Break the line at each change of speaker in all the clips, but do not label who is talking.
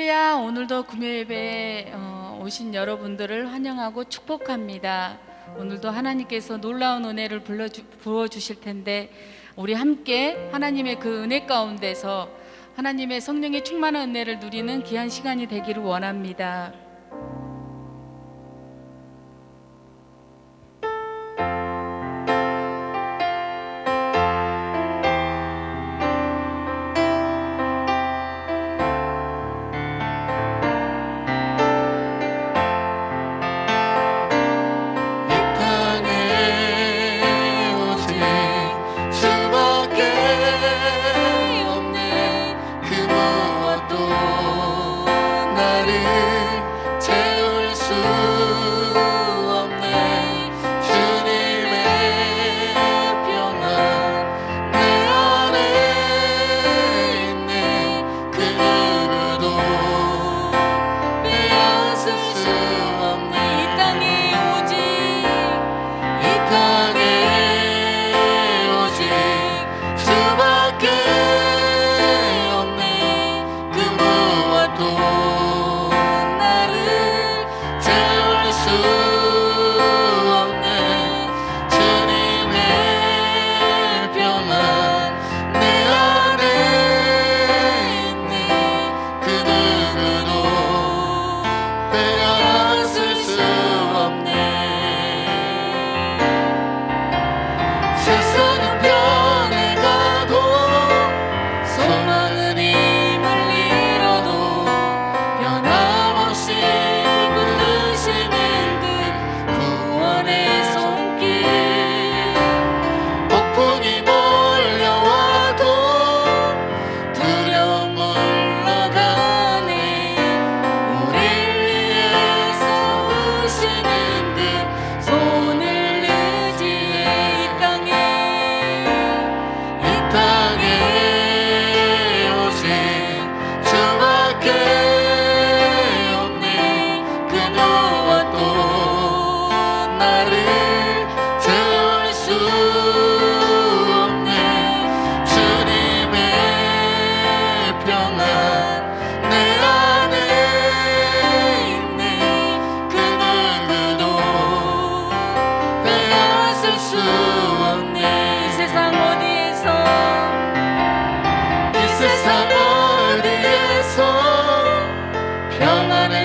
할렐루야. 오늘도 금요예배에 오신 여러분들을 환영하고 축복합니다. 오늘도 하나님께서 놀라운 은혜를 부어주실 텐데 우리 함께 하나님의 그 은혜 가운데서 하나님의 성령의 충만한 은혜를 누리는 귀한 시간이 되기를 원합니다.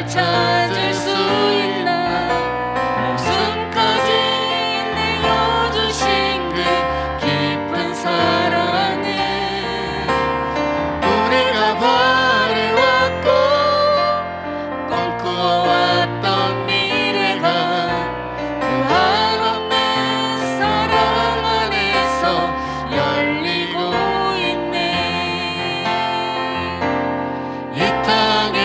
찾을 수 있나 목숨까지 내어주신 그 깊은 사랑을 우리가 바래왔고 꿈꾸어왔던 미래가 그 한없는 사랑 안에서 열리고 있네. 이 땅에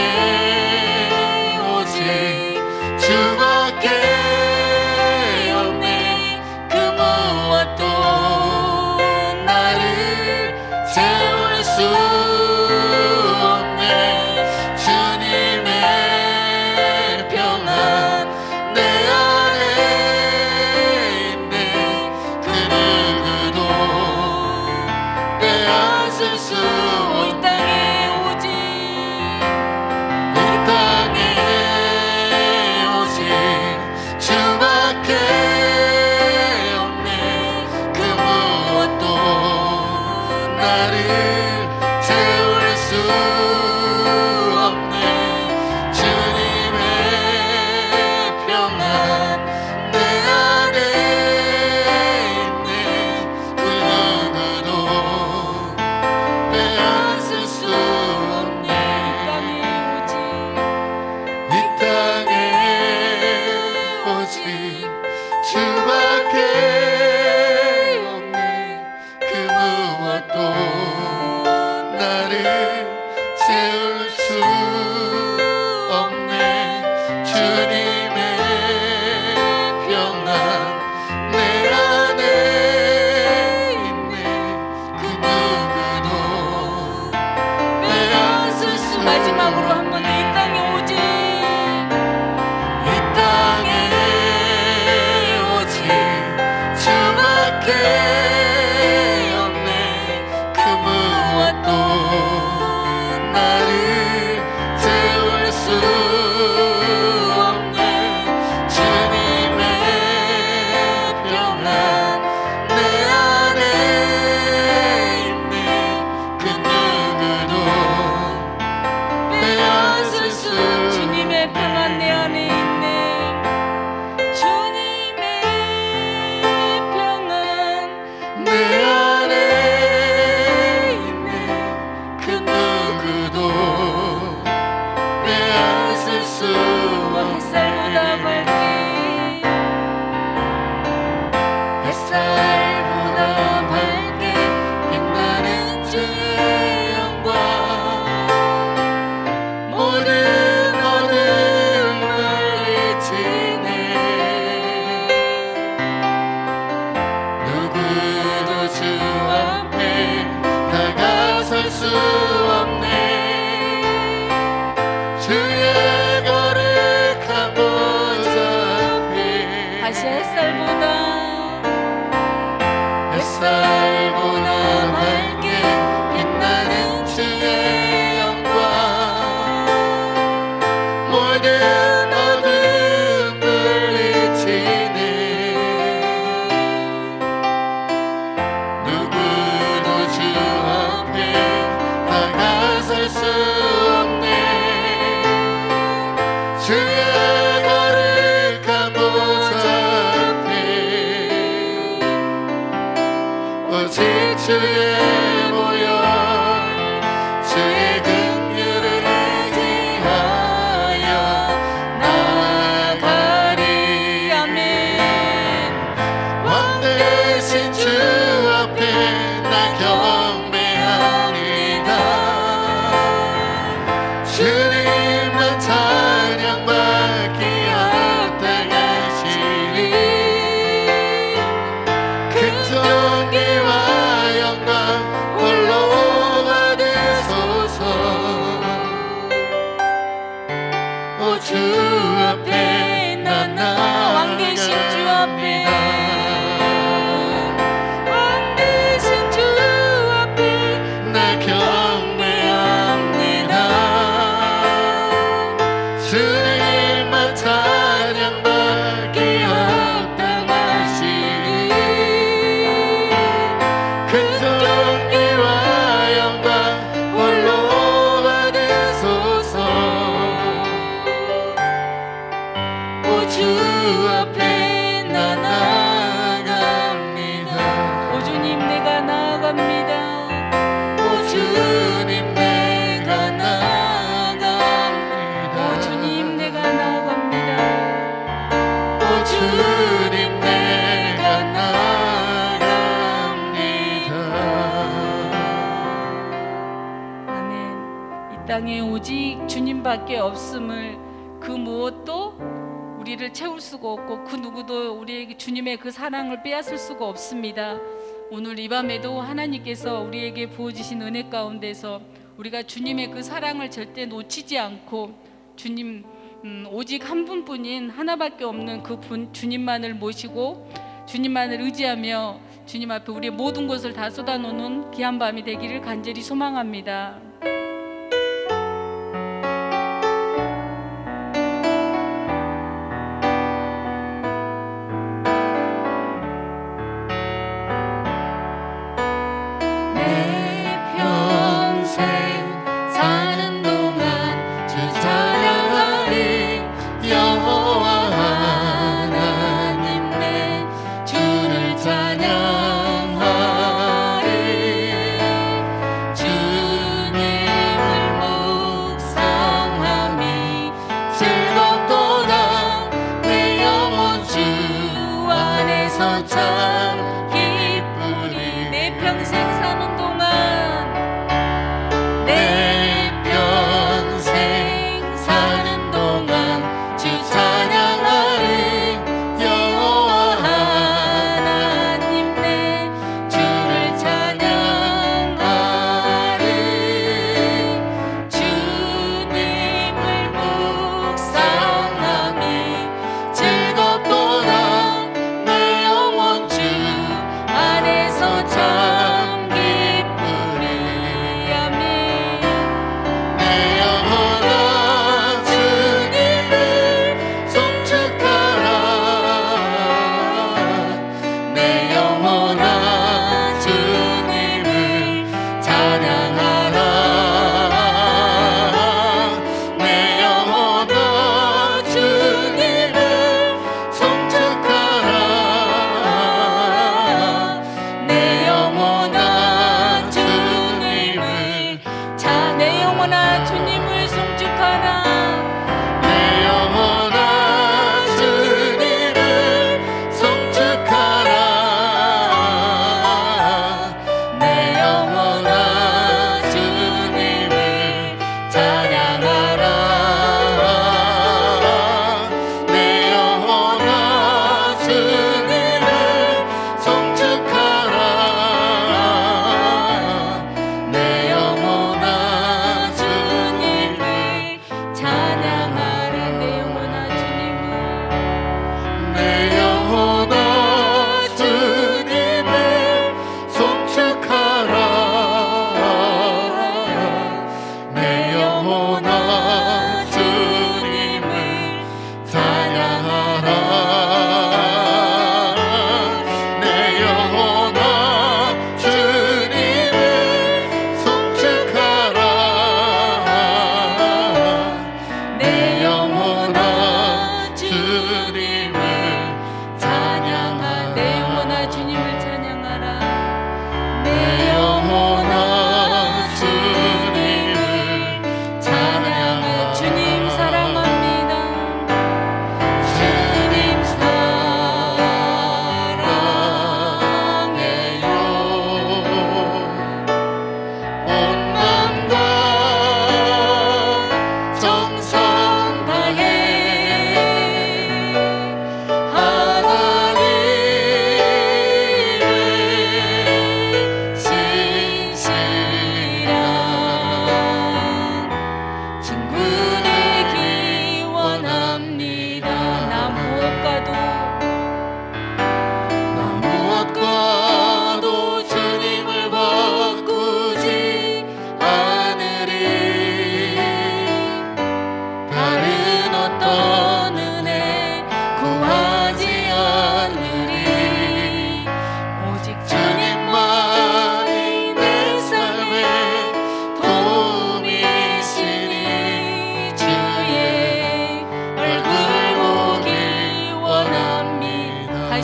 수
햇살보다 밝게
햇살보다 밝게 빛나는 주의 영광 모든 물리치네 누구도 주 앞에 다가설 수 없네 주의 거룩한 보좌 앞에
다시 햇살보다
밝게 빛나는 주의 영광 모든 어둠 물리치네 누구도 주 앞에 다가설 수 없네 주의 거룩한 보좌 앞에 오직 주의 모여 주의 긍휼을 의지하여 나아가리
아멘.
왕 되신 주 앞에 나 경배합니다 주님만 찬양받기 합당하시니 큰 존귀와 영광 홀로 받으소서 오 주 앞에 나
왕 되신 주 앞에 왕 되신 주 앞에
나 경배합니다 주님만 찬양받기 합당하시니 큰 존귀와 영광 홀로 받으소서 오 주 앞에 나 나아갑니다
오 주님 내가 나아갑니다.
오 주님 내가 나아갑니다
오 주님 내가 나아갑니다.
오 주님 내가 나아갑니다
아멘. 이 땅에 오직 주님밖에 없음을 그 무엇도 우리를 채울 수가 없고 그 누구도 우리에게 주님의 그 사랑을 빼앗을 수가 없습니다. 오늘 이 밤에도 하나님께서 우리에게 부어주신 은혜 가운데서 우리가 주님의 그 사랑을 절대 놓치지 않고 주님 오직 한 분뿐인 하나밖에 없는 그 분 주님만을 모시고 주님만을 의지하며 주님 앞에 우리의 모든 것을 다 쏟아놓는 귀한 밤이 되기를 간절히 소망합니다.
내 평생 사는 동안 주 찬양하리 여호와 하나님 내 주를 찬양하리 주님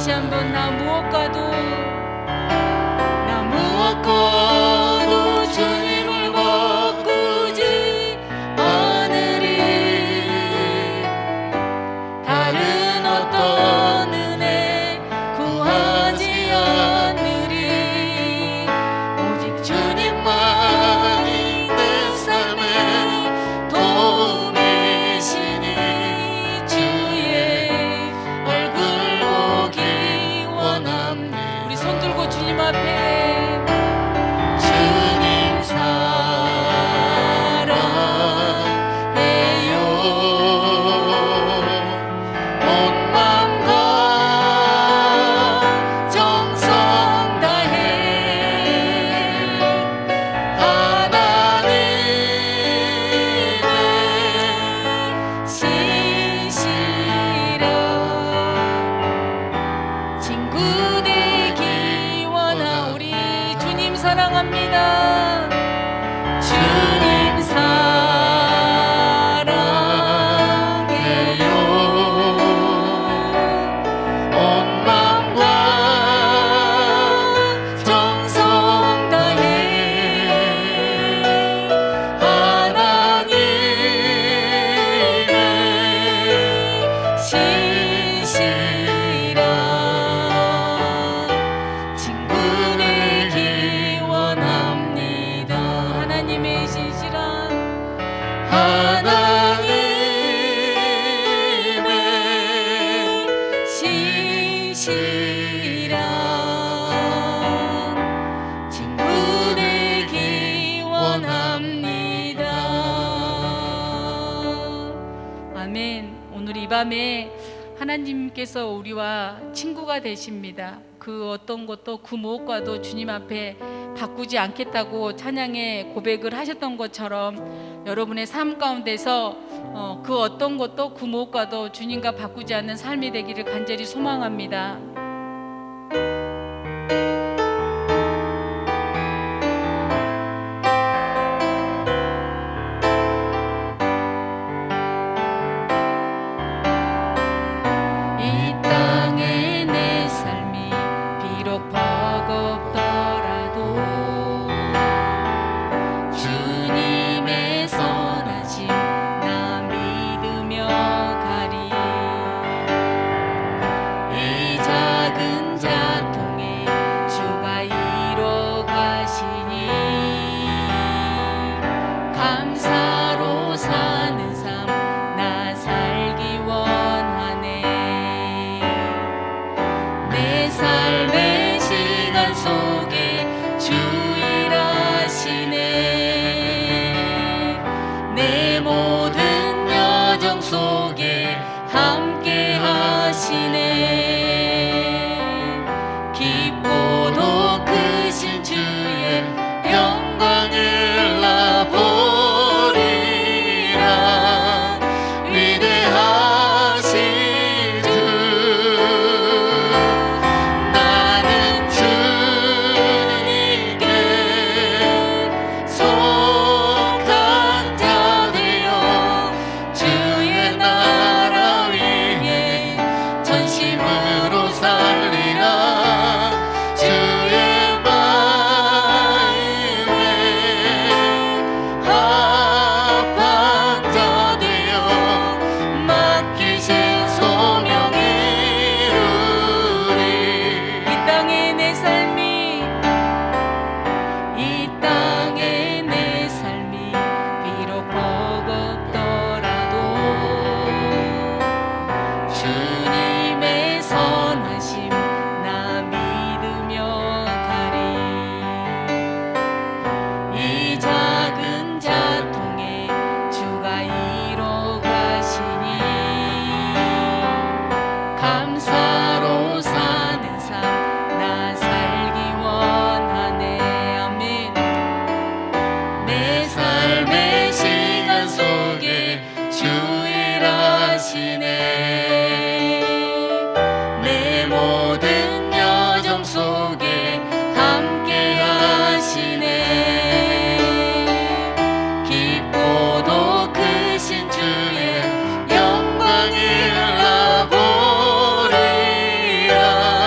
다시 한번 나
무엇과도 주님을 바꾸지 않으리. 다른 어떤 은혜 구하지 않으리. 오직 주님만이 내 삶의 도움이시니 주의 얼굴 보기 원합니다.
우리 손 들고 주님 앞에
주님 사랑해요. 온 맘과 정성 다해 하나님의 신실한 친구 되기 원하. 우리 주님 사랑합니다. 주님 사랑해요. 온 맘과 정성 다해 하나님의 신실한 친구 되기 원합니다.
하나님의 신실한
하나님의
신실한 친구 되기 원합니다. 아멘. 오늘 이 밤에 하나님께서 우리와 친구가 되십니다. 그 어떤 것도 그 무엇과도 주님 앞에 바꾸지 않겠다고 찬양의 고백을 하셨던 것처럼 여러분의 삶 가운데서 그 어떤 것도 그 무엇과도 주님과 바꾸지 않는 삶이 되기를 간절히 소망합니다. 이 땅에 내 삶이 비록 버겁더라도 주님의 선하심 나 믿으며 가리. 이 작은 자통에 주가 이뤄 가시니 감사로 사는 삶 나 살기 원하네. 내 삶의 시간 속에 주 일하시네. 내 모든 여정 속에 함께 하시네. 깊고도 크신 주의 영광을 나 보리라. 위대하신 주 나는 주님께 속한 자 되어 주의 나라 위에 전심으로 살리라. 주의 마음에 합한 자 되어 맡기신 소명 이루리. 이 땅에 내 삶이 비록 버겁더라도 주님의 선하심 나 믿으며 가리. 이 작은 자통에 주가 이뤄 가시니 감사로 사는 삶 나 살기 원하네. 아멘. 내 삶의 시간 속에 주 일하시네. 내 모든 여정 속에 함께 하시네. 깊고도 크신 주의 영광을 나 보리라.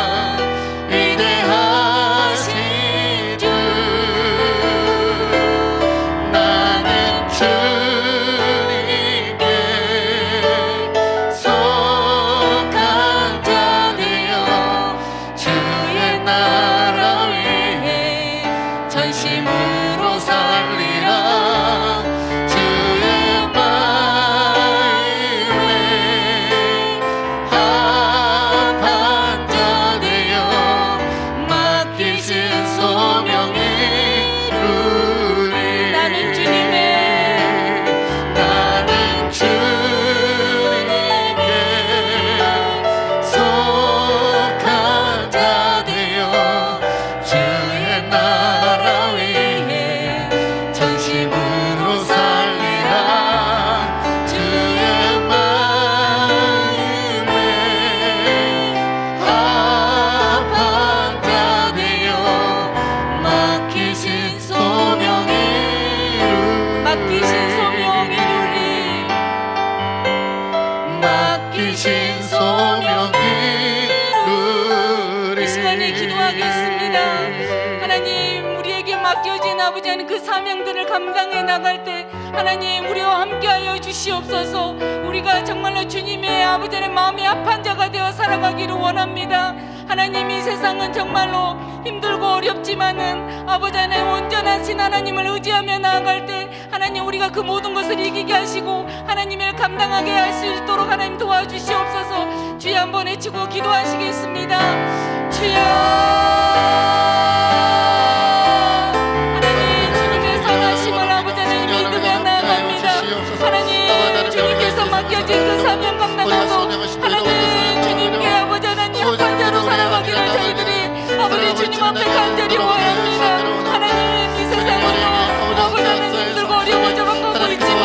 맡기신 소명이 이루리.
이 시간에 기도하겠습니다. 하나님, 우리에게 맡겨진 아버지 하나님 그 사명들을 감당해 나갈 때 하나님 우리와 함께하여 주시옵소서. 우리가 정말로 주님의 아버지 하나님 마음이 합한 자가 되어 살아가기를 원합니다. 하나님, 이 세상은 정말로 힘들고 어렵지만은 아버지 하나님 온전하신 하나님을 의지하며 나아갈 때 하나님 우리가 그 모든 것을 이기게 하시고 하나님을 감당하게 할 수 있도록 하나님 도와주시옵소서. 주여 한번 외치고 기도하시겠습니다. 주여, 하나님 주님의 선하심을 아버지 하나님 믿으며 나아갑니다. 하나님 주님께서 맡겨진 그 사명 감당하고 하나님 주님께 아버지 하나님 합한 자로 살아가기를 저희들이 아버지 주님 앞에 간절히 원합니다. 하나님, 이 세상은 아버지 하나님 힘들고 어려워져만 가고 있지만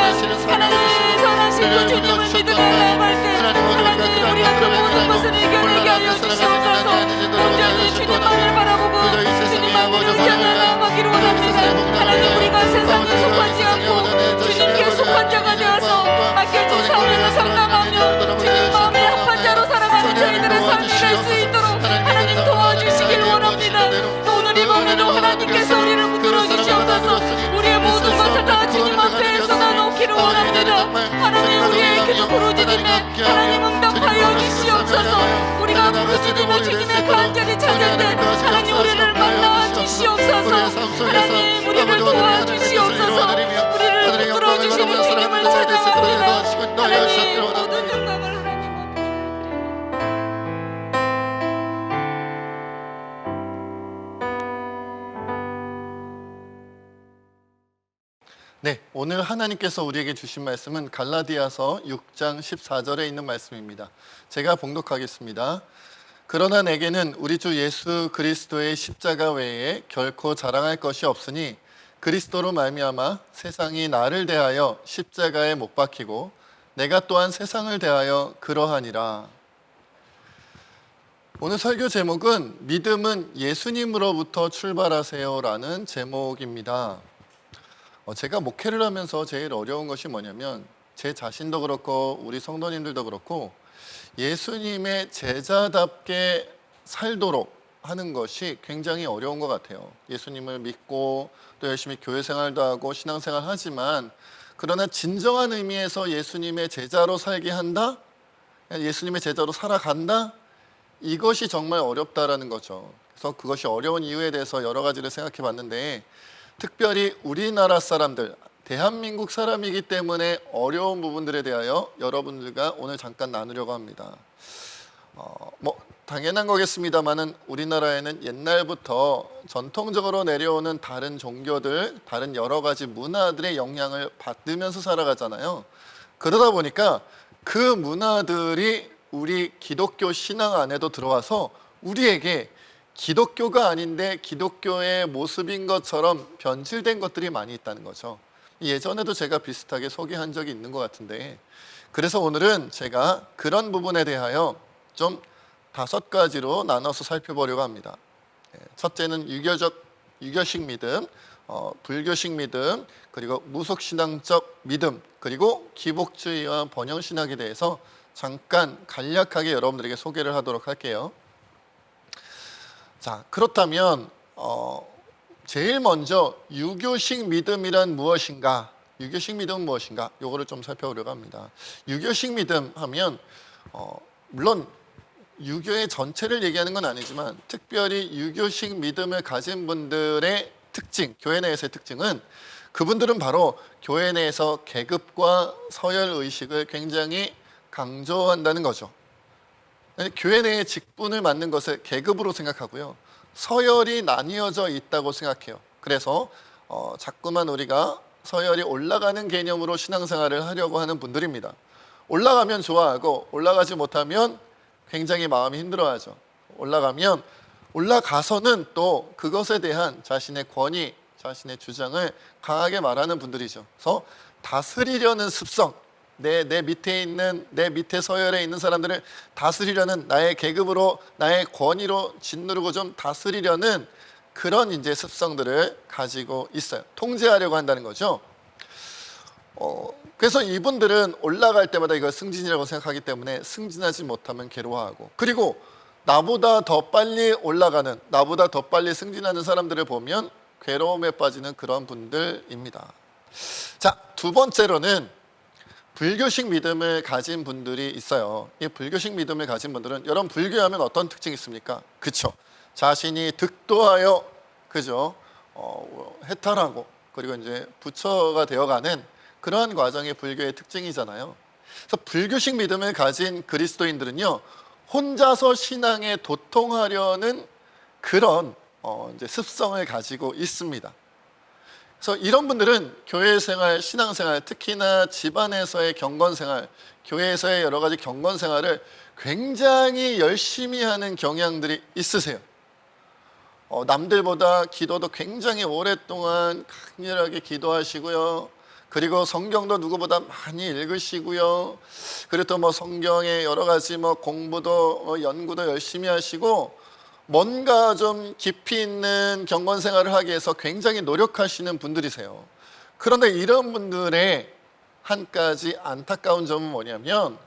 하나님 선하신 그 주님을 믿으며 나아갈 때 하나님 우리가 그 모든 것을 이겨내게 하여 주시옵소서. 온전히 주님만을 바라보고 주님만을 의지하며 나아가기를 원합니다. 하나님, 우리가 세상에 속하지 않고 주님께 속한 자가 되어서 맡겨진 사명을 감당하며 주님 마음에 합한 자로 살아가는 저희들의 삶이 될 수 있도록 하나님 도와주시길 원합니다. 오늘 이 밤에도 하나님께서 우리를 붙들어 주시옵소서. 우리의 모든 것을 다 주님 앞에 쏟아놓기를 원합니다. 하나님, 우리의 기도 부르짖음에 하나님 응답하여 주시옵소서. 우리가 부르짖으며 주님의 간절히 찾을 때 하나님 우리를 만나 주시옵소서. 하나님, 우리를 도와주시옵소서. 우리를 붙들어 주시는 주님을 찬양합니다. 하나님, 모든 영광을 하나님 앞에
네, 오늘 하나님께서 우리에게 주신 말씀은 갈라디아서 6장 14절에 있는 말씀입니다. 제가 봉독하겠습니다. 그러나 내게는 우리 주 예수 그리스도의 십자가 외에 결코 자랑할 것이 없으니 그리스도로 말미암아 세상이 나를 대하여 십자가에 못 박히고 내가 또한 세상을 대하여 그러하니라. 오늘 설교 제목은 믿음은 예수님으로부터 출발하세요라는 제목입니다. 제가 목회를 하면서 제일 어려운 것이 뭐냐면 제 자신도 그렇고 우리 성도님들도 그렇고 예수님의 제자답게 살도록 하는 것이 굉장히 어려운 것 같아요. 예수님을 믿고 또 열심히 교회 생활도 하고 신앙생활 하지만 그러나 진정한 의미에서 예수님의 제자로 살게 한다? 예수님의 제자로 살아간다? 이것이 정말 어렵다라는 거죠. 그래서 그것이 어려운 이유에 대해서 여러 가지를 생각해 봤는데 특별히 우리나라 사람들, 대한민국 사람이기 때문에 어려운 부분들에 대하여 여러분들과 오늘 잠깐 나누려고 합니다. 당연한 거겠습니다만은 우리나라에는 옛날부터 전통적으로 내려오는 다른 종교들, 다른 여러 가지 문화들의 영향을 받으면서 살아가잖아요. 그러다 보니까 그 문화들이 우리 기독교 신앙 안에도 들어와서 우리에게 기독교가 아닌데 기독교의 모습인 것처럼 변질된 것들이 많이 있다는 거죠. 예전에도 제가 비슷하게 소개한 적이 있는 것 같은데, 그래서 오늘은 제가 그런 부분에 대하여 좀 5가지로 나눠서 살펴보려고 합니다. 첫째는 유교식 믿음, 불교식 믿음, 그리고 무속신앙적 믿음, 그리고 기복주의와 번영신학에 대해서 잠깐 간략하게 여러분들에게 소개를 하도록 할게요. 자, 그렇다면 제일 먼저 유교식 믿음이란 무엇인가? 유교식 믿음은 무엇인가? 요거를 좀 살펴보려고 합니다. 유교식 믿음 하면 물론 유교의 전체를 얘기하는 건 아니지만 특별히 유교식 믿음을 가진 분들의 특징, 교회 내에서의 특징은 그분들은 바로 교회 내에서 계급과 서열 의식을 굉장히 강조한다는 거죠. 교회 내의 직분을 맡는 것을 계급으로 생각하고요, 서열이 나뉘어져 있다고 생각해요. 그래서 자꾸만 우리가 서열이 올라가는 개념으로 신앙생활을 하려고 하는 분들입니다. 올라가면 좋아하고 올라가지 못하면 굉장히 마음이 힘들어하죠. 올라가서는 또 그것에 대한 자신의 권위, 자신의 주장을 강하게 말하는 분들이죠. 그래서 다스리려는 습성, 내 밑에 서열에 있는 사람들을 다스리려는, 나의 계급으로, 나의 권위로 짓누르고 좀 다스리려는 그런 이제 습성들을 가지고 있어요. 통제하려고 한다는 거죠. 그래서 이분들은 올라갈 때마다 이걸 승진이라고 생각하기 때문에 승진하지 못하면 괴로워하고, 그리고 나보다 더 빨리 올라가는, 나보다 더 빨리 승진하는 사람들을 보면 괴로움에 빠지는 그런 분들입니다. 자, 두 번째로는 불교식 믿음을 가진 분들이 있어요. 이 불교식 믿음을 가진 분들은, 여러분 불교하면 어떤 특징이 있습니까? 그쵸? 자신이 득도하여, 그죠? 해탈하고, 그리고 이제 부처가 되어가는 그러한 과정이 불교의 특징이잖아요. 그래서 불교식 믿음을 가진 그리스도인들은요, 혼자서 신앙에 도통하려는 그런 이제 습성을 가지고 있습니다. 그래서 이런 분들은 교회 생활, 신앙 생활, 특히나 집안에서의 경건 생활, 교회에서의 여러 가지 경건 생활을 굉장히 열심히 하는 경향들이 있으세요. 남들보다 기도도 굉장히 오랫동안 강렬하게 기도하시고요. 그리고 성경도 누구보다 많이 읽으시고요. 그리고 또 뭐 성경의 여러 가지 뭐 공부도 연구도 열심히 하시고, 뭔가 좀 깊이 있는 경건 생활을 하기 위해서 굉장히 노력하시는 분들이세요. 그런데 이런 분들의 한 가지 안타까운 점은 뭐냐면,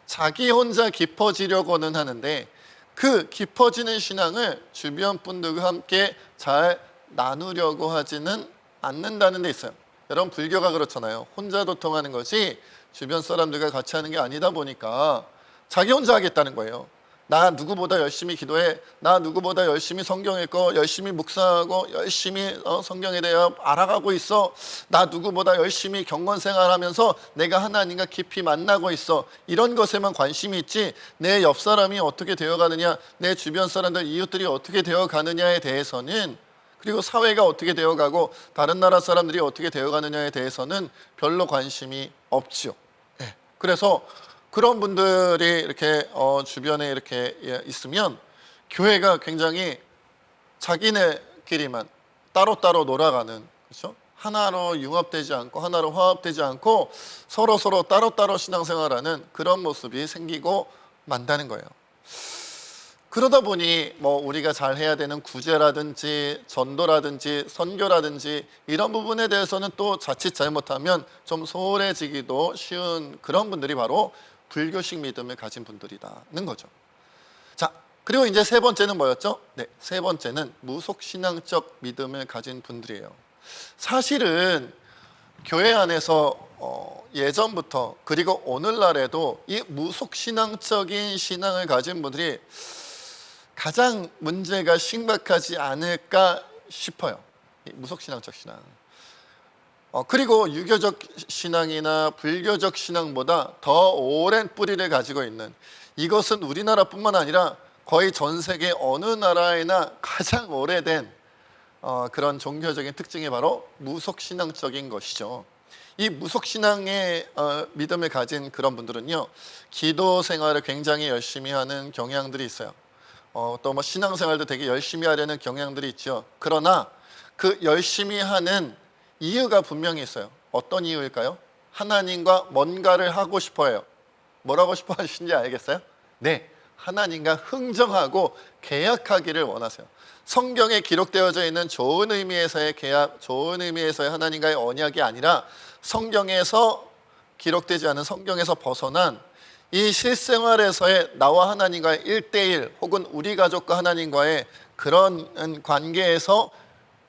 자기 혼자 깊어지려고는 하는데 그 깊어지는 신앙을 주변 분들과 함께 잘 나누려고 하지는 않는다는 데 있어요. 여러분 불교가 그렇잖아요. 혼자 도통하는 것이 주변 사람들과 같이 하는 게 아니다 보니까 자기 혼자 하겠다는 거예요. 나 누구보다 열심히 기도해, 나 누구보다 열심히 성경 읽고 열심히 묵상하고 열심히 성경에 대해 알아가고 있어, 나 누구보다 열심히 경건 생활하면서 내가 하나님과 깊이 만나고 있어, 이런 것에만 관심이 있지 내 옆 사람이 어떻게 되어가느냐, 내 주변 사람들, 이웃들이 어떻게 되어가느냐에 대해서는, 그리고 사회가 어떻게 되어가고 다른 나라 사람들이 어떻게 되어가느냐에 대해서는 별로 관심이 없죠. 그래서 그런 분들이 이렇게 주변에 이렇게 있으면 교회가 굉장히 자기네끼리만 따로따로 놀아가는, 그렇죠? 하나로 융합되지 않고 하나로 화합되지 않고 서로 따로따로 신앙생활하는 그런 모습이 생기고 만다는 거예요. 그러다 보니 뭐 우리가 잘 해야 되는 구제라든지 전도라든지 선교라든지 이런 부분에 대해서는 또 자칫 잘못하면 좀 소홀해지기도 쉬운 그런 분들이 바로 불교식 믿음을 가진 분들이라는 거죠. 자, 그리고 이제 세 번째는 뭐였죠? 네, 세 번째는 무속신앙적 믿음을 가진 분들이에요. 사실은 교회 안에서 예전부터 그리고 오늘날에도 이 무속신앙적인 신앙을 가진 분들이 가장 문제가 심각하지 않을까 싶어요. 이 무속신앙적 신앙. 그리고 유교적 신앙이나 불교적 신앙보다 더 오랜 뿌리를 가지고 있는, 이것은 우리나라뿐만 아니라 거의 전 세계 어느 나라에나 가장 오래된 그런 종교적인 특징이 바로 무속신앙적인 것이죠. 이 무속신앙의 믿음을 가진 그런 분들은요, 기도 생활을 굉장히 열심히 하는 경향들이 있어요. 또 뭐 신앙생활도 되게 열심히 하려는 경향들이 있죠. 그러나 그 열심히 하는 이유가 분명히 있어요. 어떤 이유일까요? 하나님과 뭔가를 하고 싶어요. 뭘 하고 싶어 하시는지 알겠어요? 네, 하나님과 흥정하고 계약하기를 원하세요. 성경에 기록되어져 있는 좋은 의미에서의 계약, 좋은 의미에서의 하나님과의 언약이 아니라 성경에서 기록되지 않은, 성경에서 벗어난 이 실생활에서의 나와 하나님과의 1대1 혹은 우리 가족과 하나님과의 그런 관계에서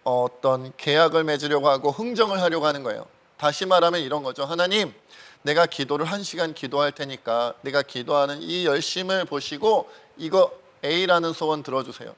어떤 계약을 맺으려고 하고 흥정을 하려고 하는 거예요. 다시 말하면 이런 거죠. 하나님, 내가 기도를 1시간 기도할 테니까 내가 기도하는 이 열심을 보시고 이거 A라는 소원 들어주세요.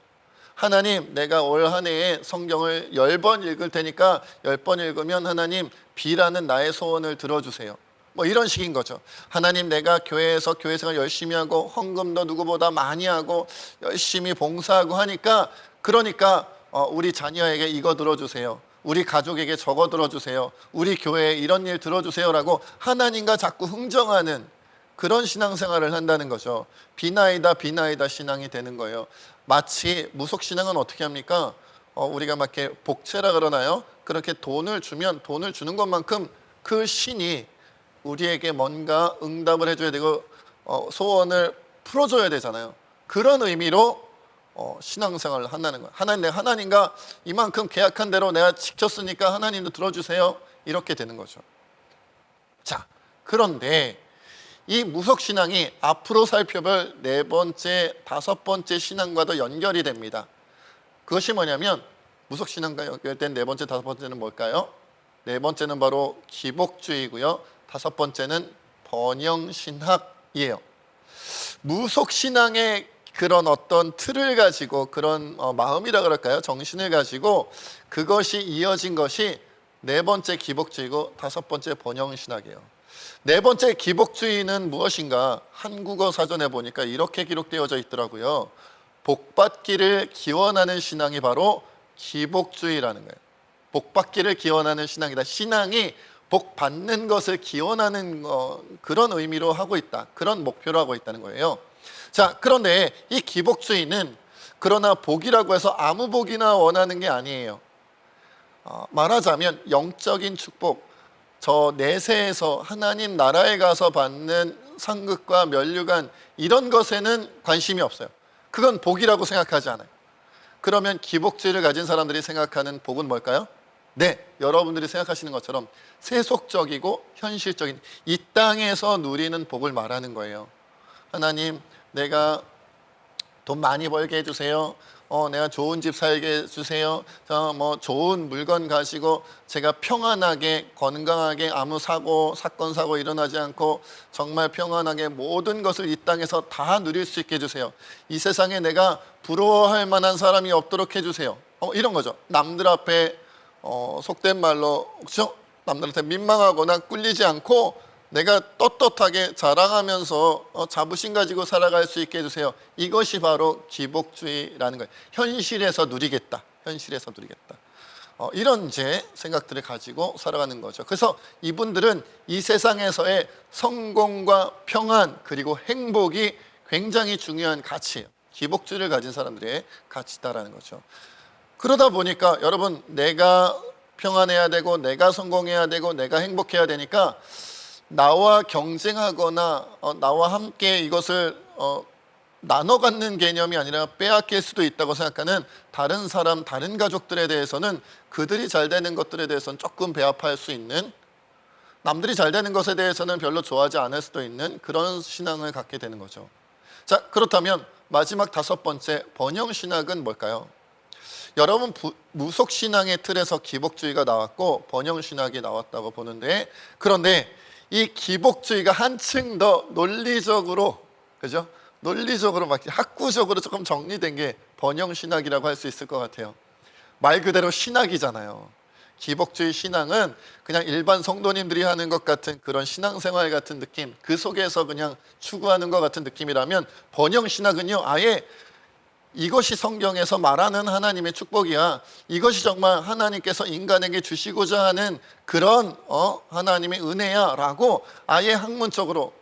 하나님, 내가 올 한 해에 성경을 10번 읽을 테니까 10번 읽으면 하나님 B라는 나의 소원을 들어주세요. 뭐 이런 식인 거죠. 하나님, 내가 교회에서 교회생활 열심히 하고 헌금도 누구보다 많이 하고 열심히 봉사하고 하니까, 그러니까 우리 자녀에게 이거 들어주세요, 우리 가족에게 저거 들어주세요, 우리 교회에 이런 일 들어주세요라고 하나님과 자꾸 흥정하는 그런 신앙생활을 한다는 거죠. 비나이다 신앙이 되는 거예요. 마치 무속신앙은 어떻게 합니까? 우리가 막 이렇게 복채라 그러나요? 그렇게 돈을 주면 돈을 주는 것만큼 그 신이 우리에게 뭔가 응답을 해줘야 되고 소원을 풀어줘야 되잖아요. 그런 의미로 신앙생활을 한다는 거예요. 하나님, 내가 하나님과 이만큼 계약한 대로 내가 지켰으니까 하나님도 들어주세요, 이렇게 되는 거죠. 자, 그런데 이 무속신앙이 앞으로 살펴볼 네 번째, 다섯 번째 신앙과도 연결이 됩니다. 그것이 뭐냐면 무속신앙과 연결된 네 번째, 다섯 번째는 뭘까요? 네 번째는 바로 기복주의고요. 다섯 번째는 번영신학이에요. 무속신앙의 그런 어떤 틀을 가지고 그런 마음이라 그럴까요? 정신을 가지고 그것이 이어진 것이 네 번째 기복주의고 다섯 번째 번영신학이에요. 네 번째 기복주의는 무엇인가? 한국어 사전에 보니까 이렇게 기록되어져 있더라고요. 복받기를 기원하는 신앙이 바로 기복주의라는 거예요. 복받기를 기원하는 신앙이다. 신앙이 복 받는 것을 기원하는 그런 의미로 하고 있다. 그런 목표로 하고 있다는 거예요. 자, 그런데 이 기복주의는 그러나 복이라고 해서 아무 복이나 원하는 게 아니에요. 말하자면 영적인 축복, 저 내세에서 하나님 나라에 가서 받는 상급과 면류관 이런 것에는 관심이 없어요. 그건 복이라고 생각하지 않아요. 그러면 기복주의를 가진 사람들이 생각하는 복은 뭘까요? 네, 여러분들이 생각하시는 것처럼 세속적이고 현실적인 이 땅에서 누리는 복을 말하는 거예요. 하나님, 내가 돈 많이 벌게 해주세요. 내가 좋은 집 살게 해주세요. 좋은 물건 가지고 제가 평안하게 건강하게 아무 사건 사고 일어나지 않고 정말 평안하게 모든 것을 이 땅에서 다 누릴 수 있게 해주세요. 이 세상에 내가 부러워할 만한 사람이 없도록 해주세요. 이런 거죠. 남들 앞에 속된 말로 그렇죠? 남들한테 민망하거나 꿀리지 않고 내가 떳떳하게 자랑하면서 자부심 가지고 살아갈 수 있게 해주세요. 이것이 바로 기복주의라는 거예요. 현실에서 누리겠다. 현실에서 누리겠다. 이런 이제 생각들을 가지고 살아가는 거죠. 그래서 이분들은 이 세상에서의 성공과 평안 그리고 행복이 굉장히 중요한 가치예요. 기복주의를 가진 사람들의 가치다라는 거죠. 그러다 보니까 여러분, 내가 평안해야 되고 내가 성공해야 되고 내가 행복해야 되니까 나와 경쟁하거나 나와 함께 이것을 나눠 갖는 개념이 아니라 빼앗길 수도 있다고 생각하는 다른 사람, 다른 가족들에 대해서는 그들이 잘 되는 것들에 대해서는 조금 배합할 수 있는, 남들이 잘 되는 것에 대해서는 별로 좋아하지 않을 수도 있는 그런 신앙을 갖게 되는 거죠. 자, 그렇다면 마지막 다섯 번째 번영신학은 뭘까요? 여러분, 무속신앙의 틀에서 기복주의가 나왔고 번영신학이 나왔다고 보는데, 그런데 이 기복주의가 한층 더 논리적으로, 그죠? 논리적으로 막 학구적으로 조금 정리된 게 번영신학이라고 할 수 있을 것 같아요. 말 그대로 신학이잖아요. 기복주의 신앙은 그냥 일반 성도님들이 하는 것 같은 그런 신앙생활 같은 느낌, 그 속에서 그냥 추구하는 것 같은 느낌이라면, 번영신학은요, 아예 이것이 성경에서 말하는 하나님의 축복이야. 이것이 정말 하나님께서 인간에게 주시고자 하는 그런 하나님의 은혜야 라고 아예 학문적으로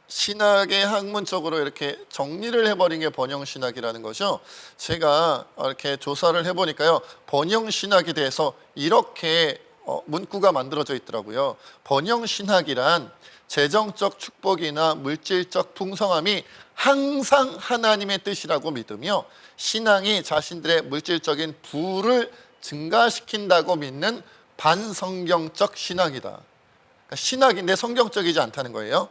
신학의 학문적으로 이렇게 정리를 해버린 게 번영신학이라는 거죠. 제가 이렇게 조사를 해보니까요, 번영신학에 대해서 이렇게 문구가 만들어져 있더라고요. 번영신학이란 재정적 축복이나 물질적 풍성함이 항상 하나님의 뜻이라고 믿으며 신앙이 자신들의 물질적인 부를 증가시킨다고 믿는 반성경적 신학이다. 그러니까 신학인데 성경적이지 않다는 거예요.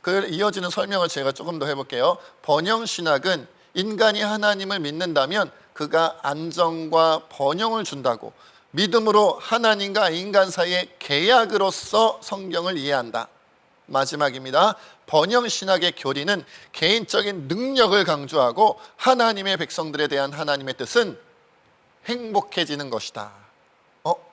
그 이어지는 설명을 제가 조금 더 해볼게요. 번영신학은 인간이 하나님을 믿는다면 그가 안정과 번영을 준다고 믿음으로 하나님과 인간 사이의 계약으로서 성경을 이해한다. 마지막입니다. 번영신학의 교리는 개인적인 능력을 강조하고 하나님의 백성들에 대한 하나님의 뜻은 행복해지는 것이다.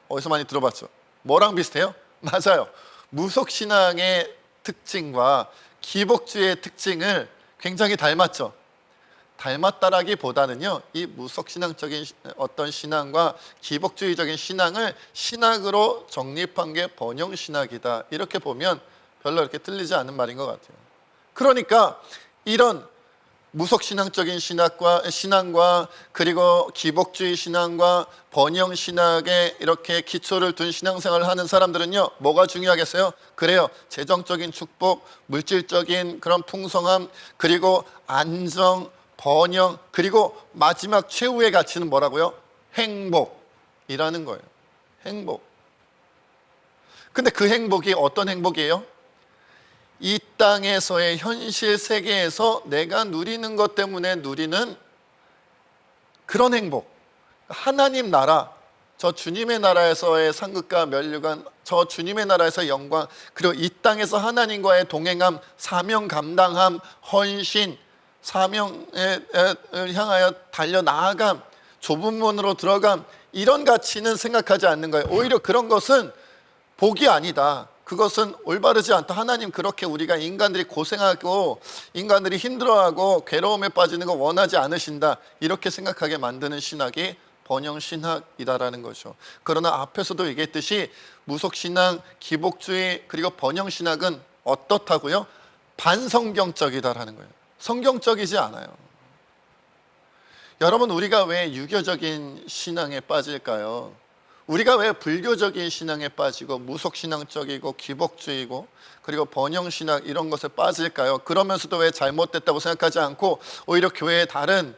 어디서 많이 들어봤죠? 뭐랑 비슷해요? 맞아요. 무속신앙의 특징과 기복주의의 특징을 굉장히 닮았죠. 닮았다라기보다는요, 이 무속신앙적인 어떤 신앙과 기복주의적인 신앙을 신학으로 정립한 게 번영신학이다. 이렇게 보면 별로 이렇게 틀리지 않은 말인 것 같아요. 그러니까 이런 무속신앙적인 신앙과 그리고 기복주의 신앙과 번영신학에 이렇게 기초를 둔 신앙생활을 하는 사람들은요, 뭐가 중요하겠어요? 그래요, 재정적인 축복, 물질적인 그런 풍성함, 그리고 안정, 번영, 그리고 마지막 최후의 가치는 뭐라고요? 행복이라는 거예요. 행복. 근데 그 행복이 어떤 행복이에요? 이 땅에서의 현실 세계에서 내가 누리는 것 때문에 누리는 그런 행복, 하나님 나라, 저 주님의 나라에서의 상급과 면류관, 저 주님의 나라에서의 영광, 그리고 이 땅에서 하나님과의 동행함, 사명 감당함, 헌신, 사명을 향하여 달려나아감, 좁은 문으로 들어감, 이런 가치는 생각하지 않는 거예요. 오히려 그런 것은 복이 아니다, 그것은 올바르지 않다, 하나님 그렇게 우리가 인간들이 고생하고 인간들이 힘들어하고 괴로움에 빠지는 거 원하지 않으신다, 이렇게 생각하게 만드는 신학이 번영신학이다라는 거죠. 그러나 앞에서도 얘기했듯이 무속신앙, 기복주의, 그리고 번영신학은 어떻다고요? 반성경적이다라는 거예요. 성경적이지 않아요. 여러분, 우리가 왜 유교적인 신앙에 빠질까요? 우리가 왜 불교적인 신앙에 빠지고 무속신앙적이고 기복주의고 그리고 번영신학 이런 것에 빠질까요? 그러면서도 왜 잘못됐다고 생각하지 않고 오히려 교회의 다른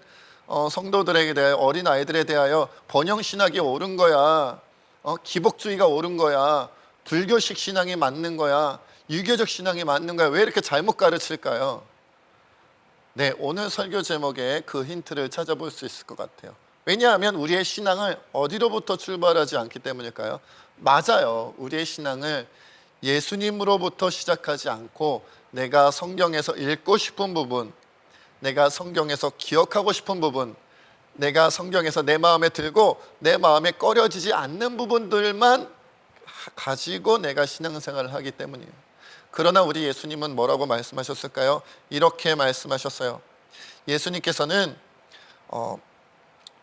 성도들에게 대하여, 어린 아이들에 대하여 번영신학이 옳은 거야, 기복주의가 옳은 거야, 불교식 신앙이 맞는 거야, 유교적 신앙이 맞는 거야, 왜 이렇게 잘못 가르칠까요? 네, 오늘 설교 제목에 그 힌트를 찾아볼 수 있을 것 같아요. 왜냐하면 우리의 신앙을 어디로부터 출발하지 않기 때문일까요? 맞아요. 우리의 신앙을 예수님으로부터 시작하지 않고 내가 성경에서 읽고 싶은 부분, 내가 성경에서 기억하고 싶은 부분, 내가 성경에서 내 마음에 들고 내 마음에 꺼려지지 않는 부분들만 가지고 내가 신앙생활을 하기 때문이에요. 그러나 우리 예수님은 뭐라고 말씀하셨을까요? 이렇게 말씀하셨어요. 예수님께서는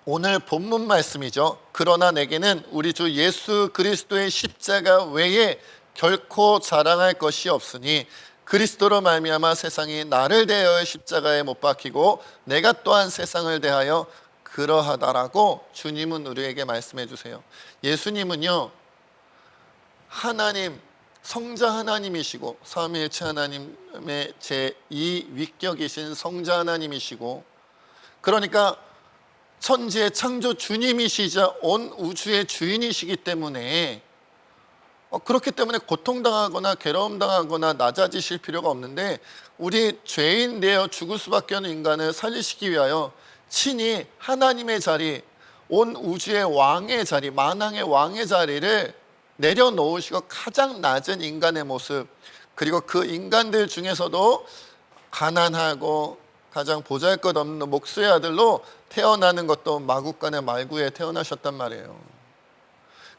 오늘 본문 말씀이죠. 그러나 내게는 우리 주 예수 그리스도의 십자가 외에 결코 자랑할 것이 없으니 그리스도로 말미암아 세상이 나를 대하여 십자가에 못 박히고 내가 또한 세상을 대하여 그러하다라고 주님은 우리에게 말씀해 주세요. 예수님은요, 하나님, 성자 하나님이시고 삼위일체 하나님의 제2위격이신 성자 하나님이시고, 그러니까 천지의 창조 주님이시자 온 우주의 주인이시기 때문에 그렇기 때문에 고통당하거나 괴로움당하거나 낮아지실 필요가 없는데, 우리 죄인 되어 죽을 수밖에 없는 인간을 살리시기 위하여 친히 하나님의 자리, 온 우주의 왕의 자리, 만왕의 왕의 자리를 내려놓으시고 가장 낮은 인간의 모습, 그리고 그 인간들 중에서도 가난하고 가장 보잘것없는 목수의 아들로 태어나는 것도 마구간의 말구에 태어나셨단 말이에요.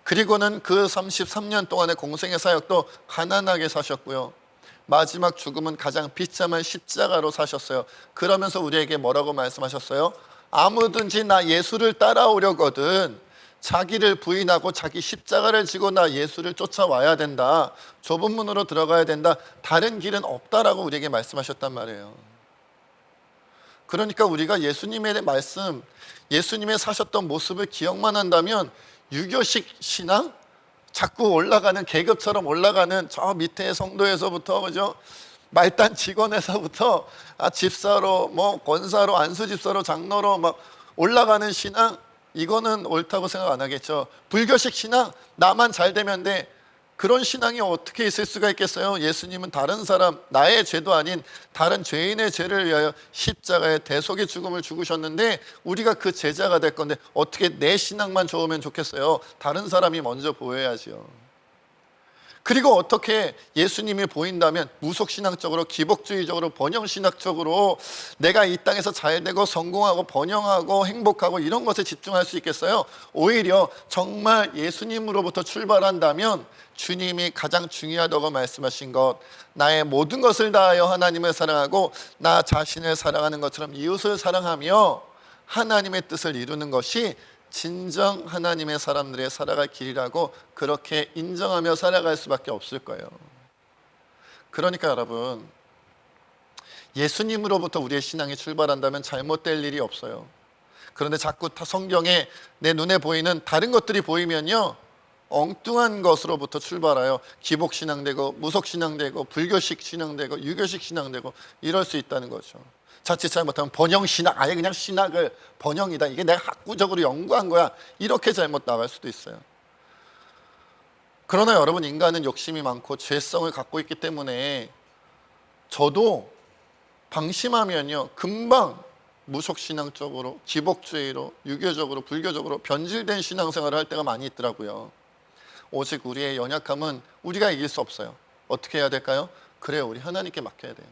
그리고는 그 33년 동안의 공생의 사역도 가난하게 사셨고요, 마지막 죽음은 가장 비참한 십자가로 사셨어요. 그러면서 우리에게 뭐라고 말씀하셨어요? 아무든지 나 예수를 따라오려거든 자기를 부인하고 자기 십자가를 지고 나 예수를 쫓아와야 된다, 좁은 문으로 들어가야 된다, 다른 길은 없다라고 우리에게 말씀하셨단 말이에요. 그러니까 우리가 예수님의 말씀, 예수님의 사셨던 모습을 기억만 한다면 유교식 신앙, 자꾸 올라가는, 계급처럼 올라가는 저 밑에 성도에서부터, 그죠? 말단 직원에서부터 집사로, 권사로, 안수집사로, 장로로 막 올라가는 신앙, 이거는 옳다고 생각 안 하겠죠. 불교식 신앙, 나만 잘 되면 돼, 그런 신앙이 어떻게 있을 수가 있겠어요? 예수님은 다른 사람, 나의 죄도 아닌 다른 죄인의 죄를 위하여 십자가에 대속의 죽음을 죽으셨는데 우리가 그 제자가 될 건데 어떻게 내 신앙만 좋으면 좋겠어요? 다른 사람이 먼저 보여야지요. 그리고 어떻게 예수님이 보인다면 무속신앙적으로, 기복주의적으로, 번영신학적으로 내가 이 땅에서 잘되고 성공하고 번영하고 행복하고 이런 것에 집중할 수 있겠어요? 오히려 정말 예수님으로부터 출발한다면 주님이 가장 중요하다고 말씀하신 것, 나의 모든 것을 다하여 하나님을 사랑하고 나 자신을 사랑하는 것처럼 이웃을 사랑하며 하나님의 뜻을 이루는 것이 진정 하나님의 사람들의 살아갈 길이라고 그렇게 인정하며 살아갈 수밖에 없을 거예요. 그러니까 여러분, 예수님으로부터 우리의 신앙이 출발한다면 잘못될 일이 없어요. 그런데 자꾸 성경에 내 눈에 보이는 다른 것들이 보이면요, 엉뚱한 것으로부터 출발하여 기복신앙되고 무속신앙되고 불교식 신앙되고 유교식 신앙되고 이럴 수 있다는 거죠. 자칫 잘못하면 번영신학, 아예 그냥 신학을 번영이다, 이게 내가 학구적으로 연구한 거야, 이렇게 잘못 나갈 수도 있어요. 그러나 여러분, 인간은 욕심이 많고 죄성을 갖고 있기 때문에 저도 방심하면요 금방 무속신앙적으로, 기복주의로, 유교적으로, 불교적으로 변질된 신앙생활을 할 때가 많이 있더라고요. 오직 우리의 연약함은 우리가 이길 수 없어요. 어떻게 해야 될까요? 그래요, 우리 하나님께 맡겨야 돼요.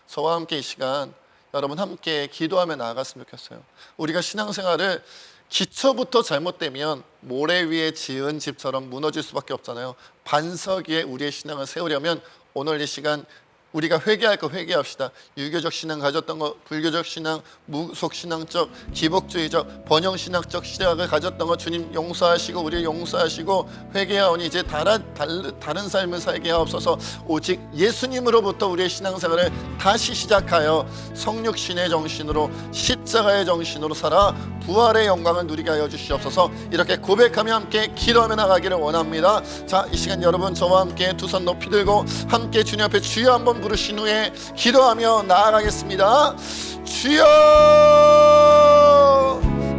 저와 함께 이 시간 여러분 함께 기도하며 나아갔으면 좋겠어요. 우리가 신앙생활을 기초부터 잘못되면 모래 위에 지은 집처럼 무너질 수밖에 없잖아요. 반석 위에 우리의 신앙을 세우려면 오늘 이 시간 우리가 회개할 거 회개합시다. 유교적 신앙 가졌던 거, 불교적 신앙, 무속신앙적, 기복주의적, 번영신학적 신앙을 가졌던 거 주님 용서하시고 우리 용서하시고 회개하오니 이제 다른 삶을 살게 하옵소서. 오직 예수님으로부터 우리의 신앙생활을 다시 시작하여 성육신의 정신으로, 십자가의 정신으로 살아 부활의 영광을 누리게 하여 주시옵소서. 이렇게 고백하며 함께 기도하며 나가기를 원합니다. 자, 이 시간 여러분 저와 함께 두 손 높이 들고 함께 주님 앞에 주여 한번 부르신 후에 기도하며 나아가겠습니다. 주여!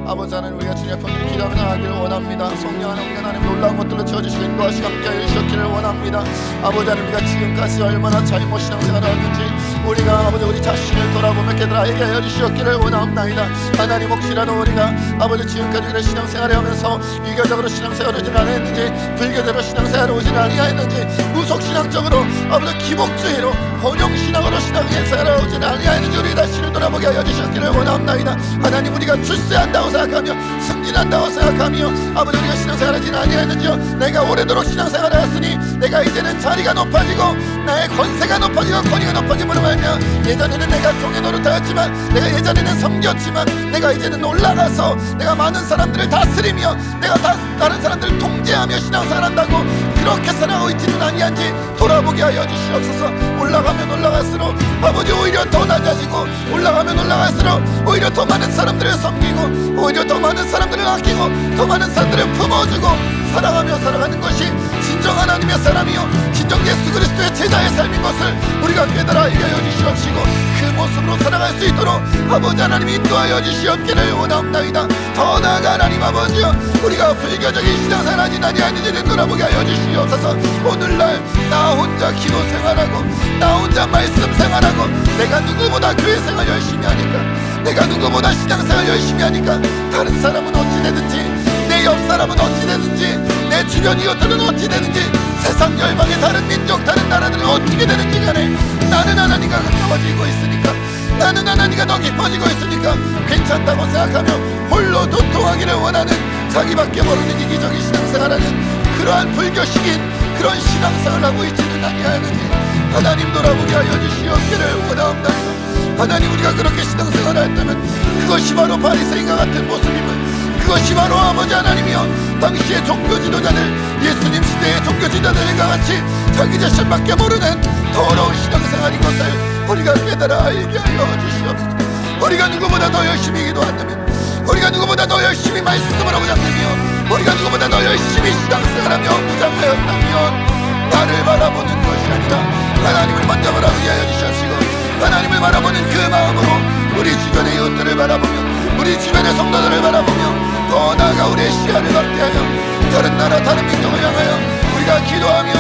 아버지 하나님, 우리가 주님 앞에 기도하며 나아가기를 원합니다. 성령 하나님 놀라운 것들로 채워주시고 인도하시고 함께 해주셨기를 원합니다. 아버지 하나님, 우리가 지금까지 얼마나 잘못 신앙생활을 하는지 우리가 아버지 우리 자신을 돌아보며 깨달아게 하여 주시었기를 원합니다. 하나님, 혹시라도 우리가 아버지 지금까지 우리가 신앙생활을 하면서 유교적으로 신앙생활을 오진 않았는지, 불교적으로 신앙생활을 오진 아니하였는지, 무속신앙적으로 아버지 기복주의로 번영신앙으로 신앙생활을 오진 아니하였는지 우리 자신을 돌아보게 하여 주셨기를 원합니다. 하나님, 우리가 출세한다고 생각하며 승진한다고 생각하며 아버지 우리가 신앙생활하지 아니하였는지요. 내가 오래도록 신앙생활을 했으니 내가 이제는 자리가 높아지고 나의 권세가 높아지고 권위가 높아짐으로 말며 예전에는 내가 종의 노릇하였지만, 내가 예전에는 섬겼지만 내가 이제는 올라가서 내가 많은 사람들을 다스리며 내가 다른 사람들을 통제하며 신앙생활한다고 그렇게 살아가고 있지는 아니한지 돌아보게 하여 주시옵소서. 올라가면 올라갈수록 아버지 오히려 더 낮아지고, 올라가면 올라갈수록 오히려 더 많은 사람들을 섬기고, 오히려 더 많은 사람들을 아끼고, 더 많은 사람들을 품어주고 살아가며 살아가는 것이 진정 하나님의 사람이요 진정 예수 그리스도의 제자의 삶인 것을 우리가 깨달아 알게 하여 주시옵시고, 그 모습으로 살아갈 수 있도록 아버지 하나님이 인도하여 주시옵기를 원합니다. 더 나아가 하나님 아버지여, 우리가 불교적인 신앙생활 하지 아니하는지를 돌아보게 하여 주시옵소서. 오늘날 나 혼자 기도 생활하고 나 혼자 말씀 생활하고 내가 누구보다 교회 생활 열심히 하니까, 내가 누구보다 신앙생활 열심히 하니까 다른 사람은 어찌 되든지, 내 옆 사람은 어찌 되든지, 내 주변 이웃들은 어찌 되든지, 세상 열방의 다른 민족 다른 나라들은 어떻게 되든지 간에 나는 하나님과 가까워지고 있으니까, 나는 하나님과 더 깊어지고 있으니까 괜찮다고 생각하며 홀로 도통하기를 원하는, 자기밖에 모르는 이기적인 신앙생활하는 그러한 불교식인 그런 신앙생활을 하고 있지는 아니하느니 하나님 돌아보게 하여 주시옵기를 원합니다. 하나님, 우리가 그렇게 신앙생활을 했다면 그것이 바로 바리새인과 같은 모습임을, 그것이 바로 아버지 하나님이여 당시의 종교 지도자들, 예수님 시대의 종교 지도자들과 같이 자기 자신밖에 모르는 더러운 신앙생활인 것을 우리가 깨달아 알게 하여 주시옵소서. 우리가 누구보다 더 열심히 기도한다면, 우리가 누구보다 더 열심히 말씀을 하고자 한다면, 우리가 누구보다 더 열심히 신앙생활하며 무장하였다면 나를 바라보는 것이 아니라 하나님을 먼저 바라보게 하여 주시옵시고, 하나님을 바라보는 그 마음으로 우리 주변의 이웃들을 바라보며 우리 주변의 성도들을 바라보며 더 나아가 우리의 시야를 갖게 하여 다른 나라 다른 민족을 향하여 우리가 기도하며,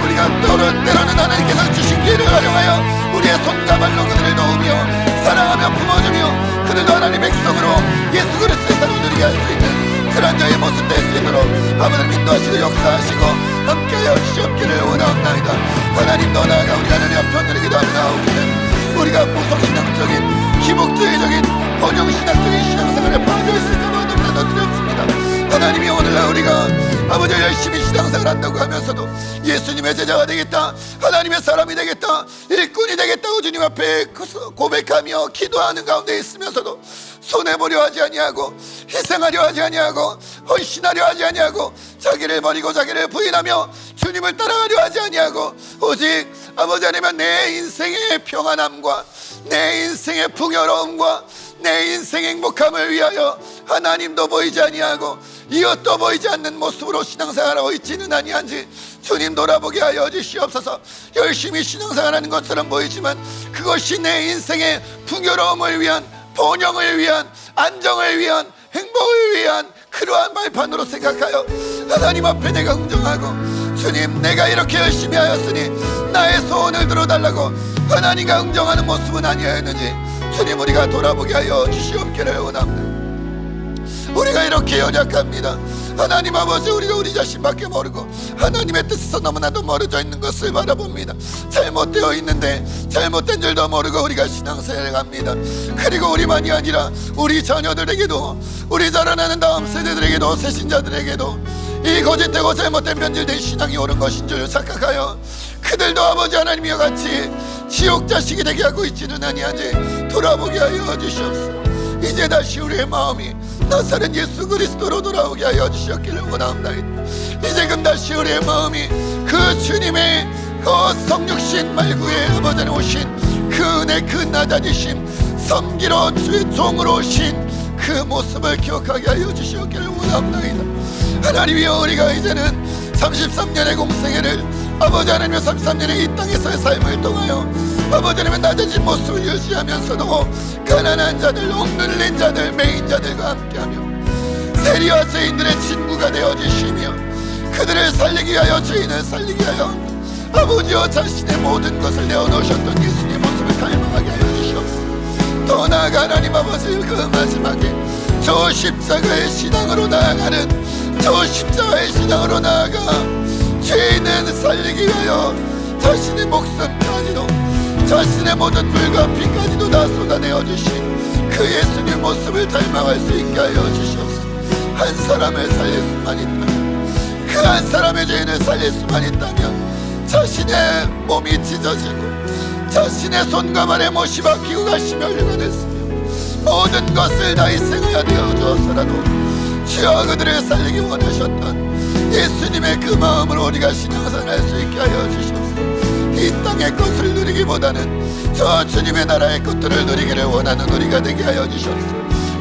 우리가 때로는 하나님께서 주신 기회를 활용하여 우리의 손과 발로 그들을 놓으며 사랑하며 품어주며 그들도 하나님의 백성으로 예수 그리스도의 사랑을 누리게 할 수 있는 그런 저의 모습 될 수 있도록 아버지를 인도하시고 역사하시고 함께하여 주시옵기를 원합니다. 하나님, 더 나아가 우리 하나님 앞에 오늘의 기도하며 나오기는 우리가 무속신앙적인 기복주의적인 번영신학적인 신앙생활에 빠져 있을까봐 너무나 두렵습니다. 하나님이 오늘날 우리가 아버지 열심히 신앙생활 한다고 하면서도 예수님의 제자가 되겠다, 하나님의 사람이 되겠다, 일꾼이 되겠다고 주님 앞에 고백하며 기도하는 가운데 있으면서도 손해보려 하지 아니하고 희생하려 하지 아니하고 헌신하려 하지 아니하고 자기를 버리고 자기를 부인하며 주님을 따라가려 하지 아니하고 오직 아버지 하나님, 내 인생의 평안함과 내 인생의 풍요로움과 내 인생의 행복함을 위하여 하나님도 보이지 아니하고 이웃도 보이지 않는 모습으로 신앙생활하고 있지는 아니한지 주님 돌아보게 하여 주시옵소서. 열심히 신앙생활하는 것처럼 보이지만 그것이 내 인생의 풍요로움을 위한, 번영을 위한, 안정을 위한, 행복을 위한 그러한 발판으로 생각하여 하나님 앞에 내가 응정하고
주님, 내가 이렇게 열심히 하였으니 나의 소원을 들어달라고 하나님과 응정하는 모습은 아니었는지 주님, 우리가 돌아보게 하여 주시옵기를 원합니다. 우리가 이렇게 연약합니다. 하나님 아버지, 우리가 우리 자신밖에 모르고 하나님의 뜻에서 너무나도 멀어져 있는 것을 바라봅니다. 잘못되어 있는데 잘못된 줄도 모르고 우리가 신앙생활을 합니다. 그리고 우리만이 아니라 우리 자녀들에게도, 우리 자라나는 다음 세대들에게도, 새신자들에게도 이 거짓되고 잘못된 변질된 신앙이 옳은 것인 줄 착각하여 그들도 아버지 하나님이와 같이 지옥 자식이 되게 하고 있지는 아니한지 돌아보게 하여 주시옵소서. 이제 다시 우리의 마음이 나사렛 예수 그리스도로 돌아오게 하여 주셨기를 원합니다. 이제금 다시 우리의 마음이 그 주님의 그 성육신 말구에 아버지 하나님 오신 그 은혜, 그 낮아지심, 섬기러 주의 종으로 오신 그 모습을 기억하게 하여 주셨기를 원합니다. 하나님이여, 우리가 이제는 33년의 공생애를 아버지 하나님의 33년의 이 땅에서의 삶을 통하여 아버지 하나님의 낮아진 모습을 유지하면서도 가난한 자들, 억눌린 자들, 매인 자들과 함께하며 세리와 죄인들의 친구가 되어주시며 그들을 살리기 위하여, 죄인을 살리기 위하여 아버지여 자신의 모든 것을 내어놓으셨던 예수님의 모습을 닮아가게 하여 주시옵소서. 더 나아가 하나님 아버지, 그 마지막에 저 십자가의 신앙으로 나아가는, 저 십자가의 신앙으로 나아가 죄인을 살리기 위하여 자신의 목숨까지도, 자신의 모든 물과 피까지도 다 쏟아내어 주신 그 예수님의 모습을 닮아갈 수 있게 하여 주시옵소서. 한 사람을 살릴 수만 있다면, 그 한 사람의 죄인을 살릴 수만 있다면 자신의 몸이 찢어지고 자신의 손과 발에 못이 박히고 가시며 흘러가냈으며 모든 것을 다 희생하여 되어주어서라도 주여 그들을 살리기 원하셨던 예수님의 그 마음을 우리가 신앙생활할 수 있게 하여 주시옵소서. 이 땅의 것을 누리기보다는 저 주님의 나라의 것들을 누리기를 원하는 우리가 되게 하여 주시옵소서.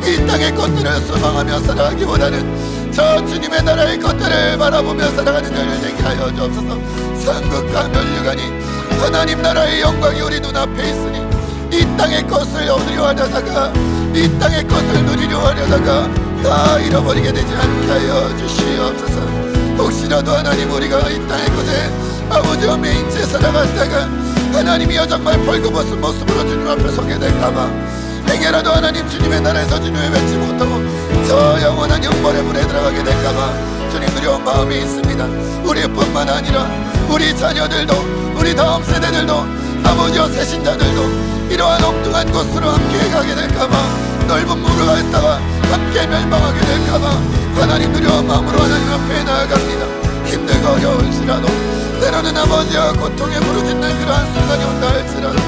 이 땅의 것들을 소망하며 살아가기보다는 저 주님의 나라의 것들을 바라보며 살아가는 자를 되게 하여 주옵소서. 상급과 면류관이 하나님 나라의 영광이 우리 눈앞에 있으니 이 땅의 것을 얻으려 하려다가, 이 땅의 것을 누리려 하려다가 다 잃어버리게 되지 않게 하여 주시옵소서. 혹시라도 하나님, 우리가 이 땅의 것에 아버지와 매인 채 살아갔다가 하나님이여 정말 벌거벗은 모습으로 주님 앞에 서게 될까봐, 행여라도 하나님 주님의 나라에서 주님을 뵙지 못하고 저 영원한 영벌의 물에 들어가게 될까봐 주님 두려운 마음이 있습니다. 우리뿐만 아니라 우리 자녀들도, 우리 다음 세대들도, 아버지와 새신자들도 이러한 엉뚱한 곳으로 함께 가게 될까봐, 넓은 물을 갔다가 함께 멸망하게 될까봐 하나님 두려운 마음으로 하나님 앞에 나아갑니다. 힘들고 어려울지라도, 때로는 아버지와 고통에 부르짖는 그러한 순간이 온다 할지라도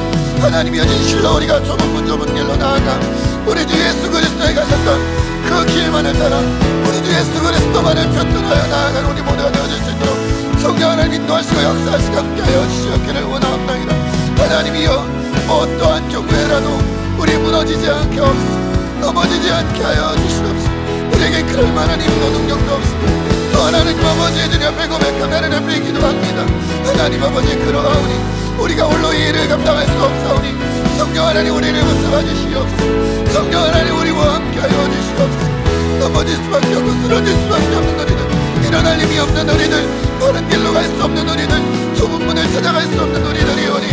하나님이여 진실로 우리가 좁은 문 좁은 길로 나아가 우리 주 예수 그리스도에 가셨던 그 길만을 따라 우리 주 예수 그리스도만을 편들하여 나아가는 우리 모두가 되어줄 수 있도록 성령 하나님 인도하시고 역사하시고 함께하여 주시옵기를 원하옵나이다. 하나님이여, 어떠한 경우에라도 우리 무너지지 않게 없어 넘어지지 않게 하여 주시옵소서. 우리에게 그럴 만한 힘도 능력도 없습니다. 또 하나님 아버지의 주님 앞에 고백하며 하나님 앞에 기도합니다. 하나님 아버지, 그러하오니 우리가 홀로 이 일을 감당할 수 없사오니 성령 하나님 우리를 붙잡아 주시옵소서. 성령 하나님 우리와 함께하여 주시옵소서. 넘어질 수밖에 없고 쓰러질 수밖에 없는 우리들, 일어날 힘이 없는 우리들, 바른 길로 갈 수 없는 우리들, 좁은 문을 찾아갈 수 없는 우리들이 오니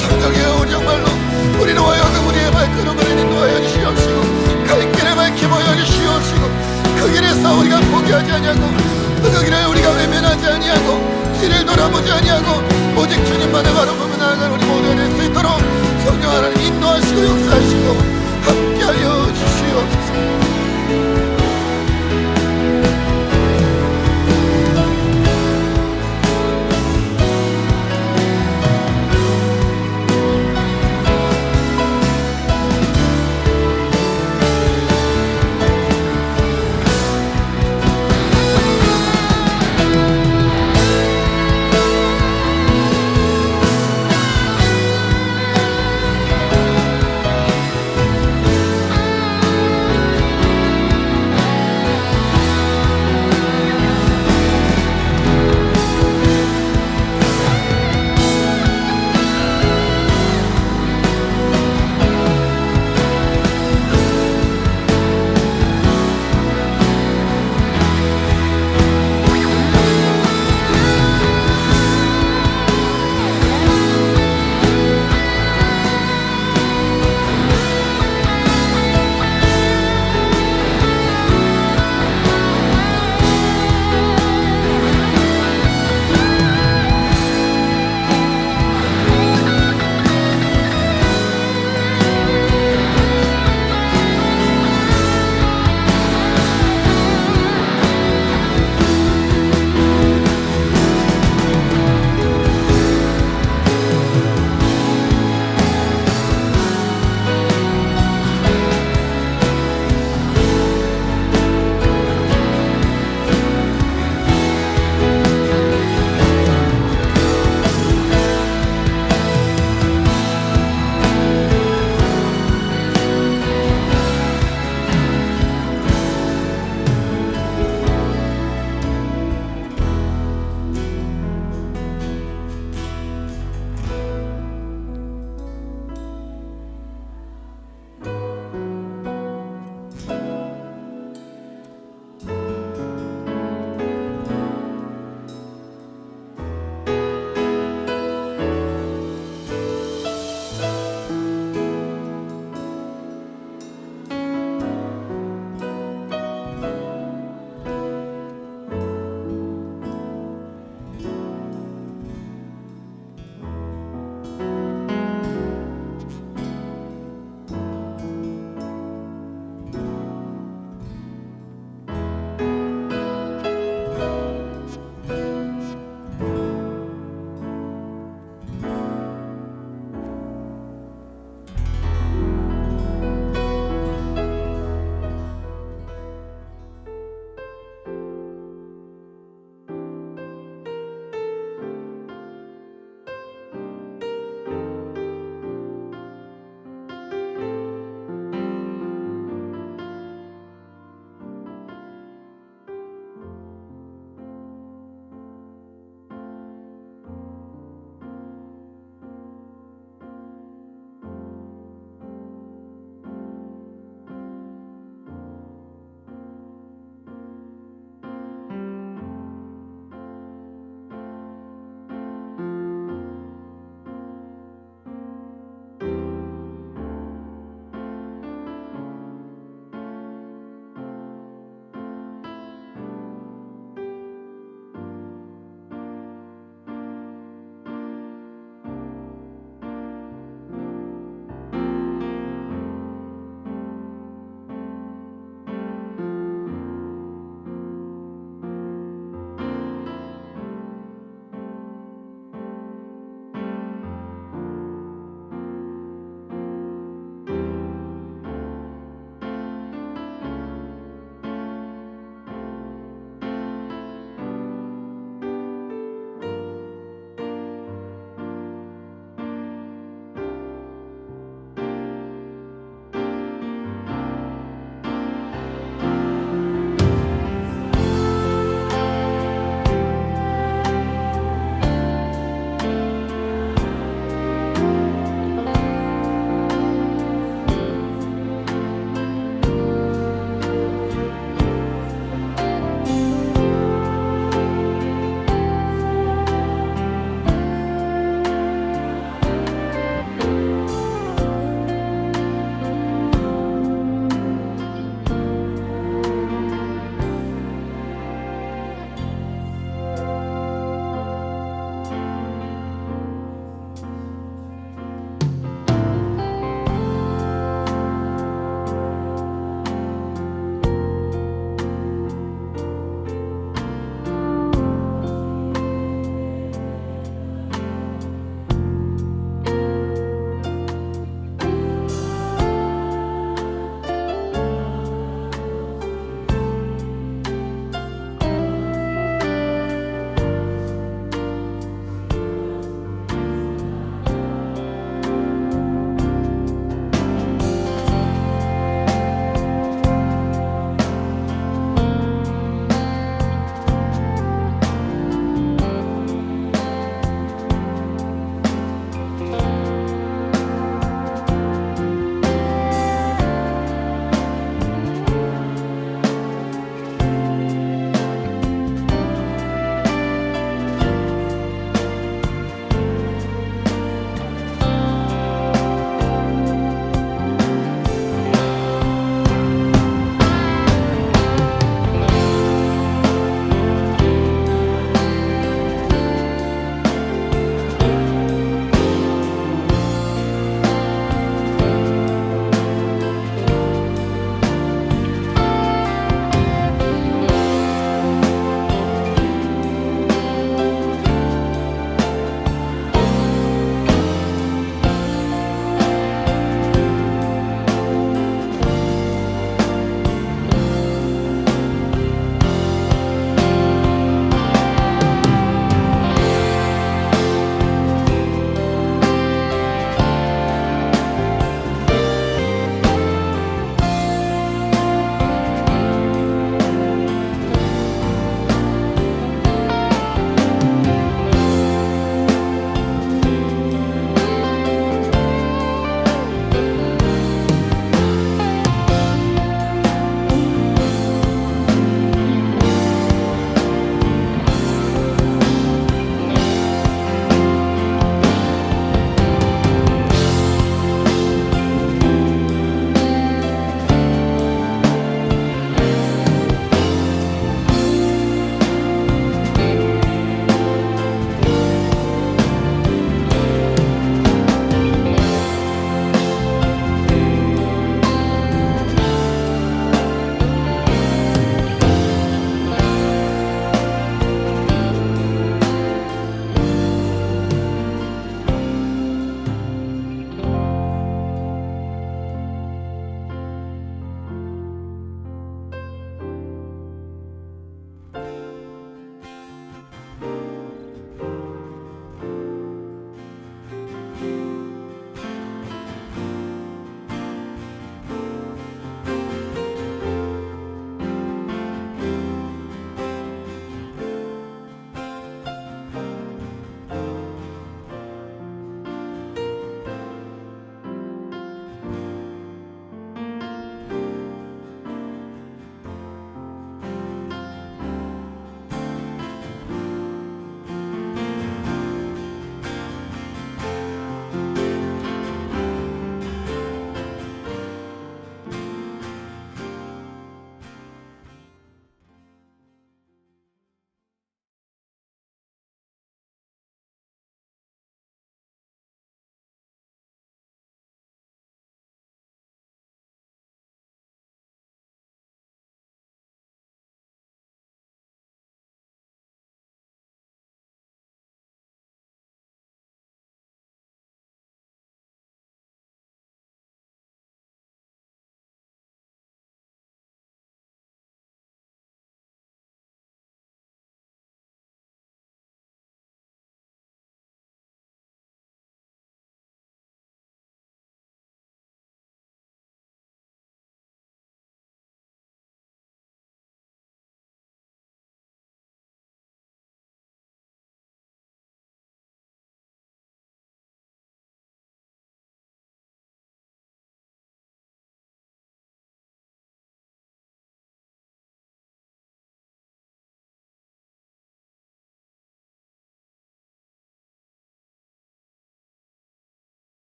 성령이여, 우리 정말로 우리로 하여금 우리의 발걸음을 인도하여 주시옵시고 갈 길을 밝히 보여주시옵시고 그 길에서 우리가 포기하지 아니하고 그 길을 우리가 외면하지 아니하고 뒤를 돌아보지 아니하고 오직 주님만을 바라보며